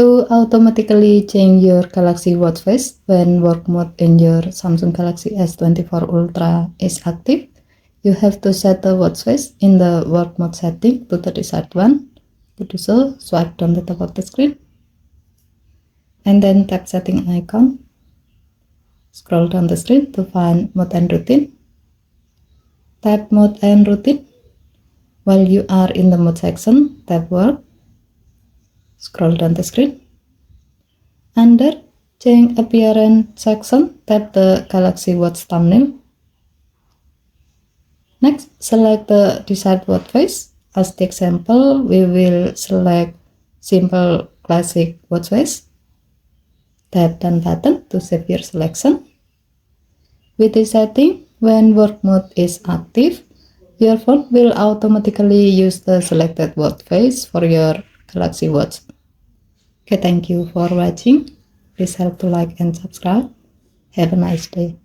To automatically change your Galaxy Watch face when work mode in your Samsung Galaxy S24 Ultra is active, you have to set the watch face in the work mode setting to the desired one. To do so, swipe down the top of the screen and then tap setting icon. Scroll down the screen to find mode and routine. Tap mode and routine. While you are in the mode section, tap work. Scroll down the screen. Under change appearance section, tap the Galaxy Watch thumbnail. Next, select the desired watch face. As the example, we will select simple classic watch face. Tap done button to save your selection. With this setting, when work mode is active, your phone will automatically use the selected watch face for your Galaxy Watch. Okay, thank you for watching. Please help to like and subscribe. Have a nice day.